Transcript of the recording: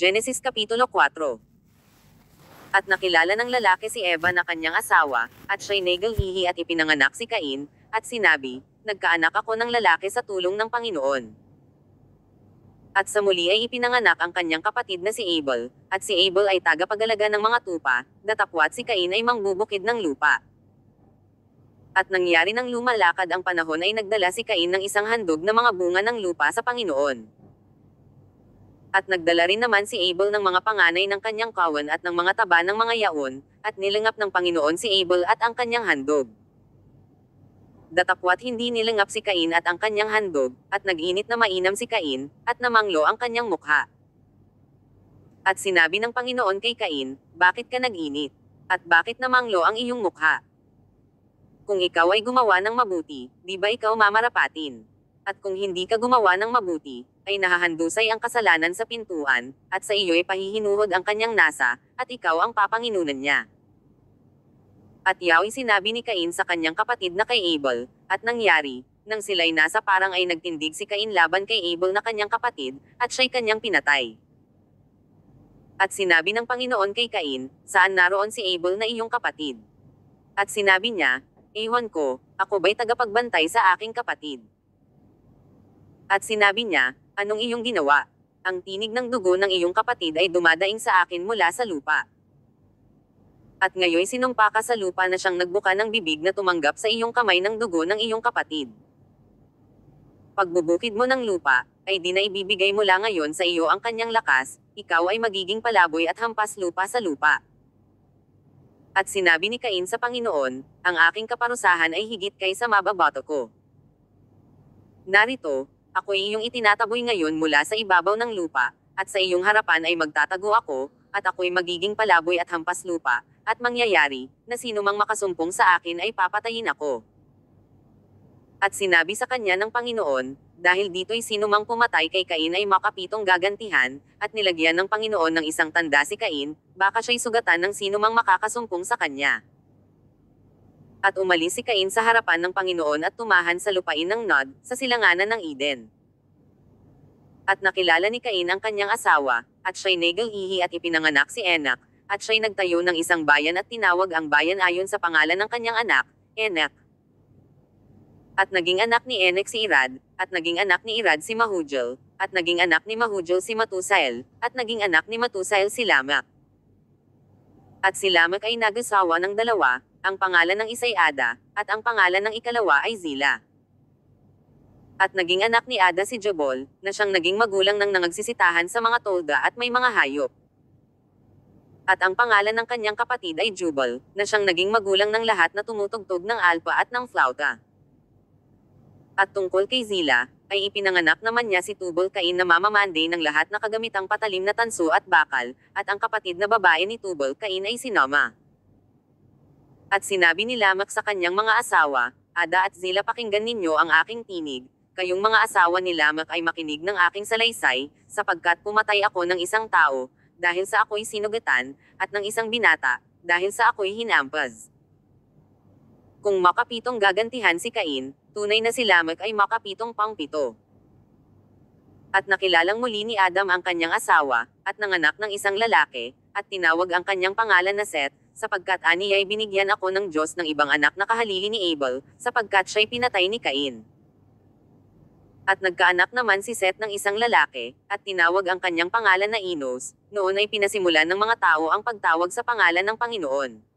Genesis Kapitulo 4. At nakilala ng lalaki si Eva na kanyang asawa, at siya'y nagalhihi at ipinanganak si Cain, at sinabi, nagkaanak ako ng lalaki sa tulong ng Panginoon. At sa muli ay ipinanganak ang kanyang kapatid na si Abel, at si Abel ay tagapagalaga ng mga tupa, datapwat si Cain ay mangbubukid ng lupa. At nangyari nang lumalakad ang panahon ay nagdala si Cain ng isang handog na mga bunga ng lupa sa Panginoon. At nagdala rin naman si Abel ng mga panganay ng kanyang kawan at ng mga taba ng mga yaon, at nilangap ng Panginoon si Abel at ang kanyang handog. Datapwat hindi nilangap si Cain at ang kanyang handog, at nag-init na mainam si Cain, at namanglo ang kanyang mukha. At sinabi ng Panginoon kay Cain, bakit ka nag-init? At bakit namanglo ang iyong mukha? Kung ikaw ay gumawa ng mabuti, di ba ikaw mamarapatin? At kung hindi ka gumawa ng mabuti, ay nahahandusay ang kasalanan sa pintuan, at sa iyo ay pahihinuhod ang kanyang nasa, at ikaw ang papanginunan niya. At Yahweh sinabi ni Cain sa kanyang kapatid na kay Abel, at nangyari, nang sila'y nasa parang ay nagtindig si Cain laban kay Abel na kanyang kapatid, at siya'y kanyang pinatay. At sinabi ng Panginoon kay Cain, saan naroon si Abel na iyong kapatid? At sinabi niya, ewan ko, ako ba'y tagapagbantay sa aking kapatid? At sinabi niya, anong iyong ginawa? Ang tinig ng dugo ng iyong kapatid ay dumadaing sa akin mula sa lupa. At ngayon sinumpa ka sa lupa na siyang nagbuka ng bibig na tumanggap sa iyong kamay ng dugo ng iyong kapatid. Pagbubukid mo ng lupa, ay di na ibibigay mula ngayon sa iyo ang kanyang lakas, ikaw ay magiging palaboy at hampas lupa sa lupa. At sinabi ni Cain sa Panginoon, ang aking kaparusahan ay higit kaysa mababato ko. Narito, ako'y iyong itinataboy ngayon mula sa ibabaw ng lupa, at sa iyong harapan ay magtatago ako, at ako'y magiging palaboy at hampas lupa, at mangyayari, na sino mang makasumpong sa akin ay papatayin ako. At sinabi sa kanya ng Panginoon, dahil dito'y sino mang pumatay kay Cain ay makapitong gagantihan, at nilagyan ng Panginoon ng isang tanda si Cain, baka siya'y sugatan ng sino mang makakasumpong sa kanya. At umalis si Cain sa harapan ng Panginoon at tumahan sa lupain ng Nod, sa silanganan ng Eden. At nakilala ni Cain ang kanyang asawa, at siya'y nagalhihi at ipinanganak si Enoch, at siya'y nagtayo ng isang bayan at tinawag ang bayan ayon sa pangalan ng kanyang anak, Enoch. At naging anak ni Enoch si Irad, at naging anak ni Irad si Mahujel, at naging anak ni Mahujel si Matusael, at naging anak ni Matusael si Lamak. At si Lamak ay nag-asawa ng dalawa, ang pangalan ng isa'y Ada, at ang pangalan ng ikalawa ay Zila. At naging anak ni Ada si Jabal, na siyang naging magulang ng nangagsisitahan sa mga tolda at may mga hayop. At ang pangalan ng kanyang kapatid ay Jubal, na siyang naging magulang ng lahat na tumutugtog ng alpa at ng flauta. At tungkol kay Zila, ay ipinanganak naman niya si Tubal-Cain na mamamande ng lahat na kagamitang patalim na tanso at bakal, at ang kapatid na babae ni Tubal-Cain ay si Naamah. At sinabi ni Lamak sa kanyang mga asawa, Ada at Zila, pakinggan ninyo ang aking tinig, kayong mga asawa ni Lamak ay makinig ng aking salaysay, sapagkat pumatay ako ng isang tao, dahil sa ako'y sinugatan, at ng isang binata, dahil sa ako'y hinampas. Kung makapitong gagantihan si Cain, tunay na si Lamak ay makapitong pangpito. At nakilalang muli ni Adam ang kanyang asawa, at nanganak ng isang lalaki, at tinawag ang kanyang pangalan na Seth, sapagkat ani ay binigyan ako ng Diyos ng ibang anak na kahalili ni Abel, sapagkat siya'y pinatay ni Cain. At nagkaanak naman si Seth ng isang lalaki, at tinawag ang kanyang pangalan na Enos, noon ay pinasimulan ng mga tao ang pagtawag sa pangalan ng Panginoon.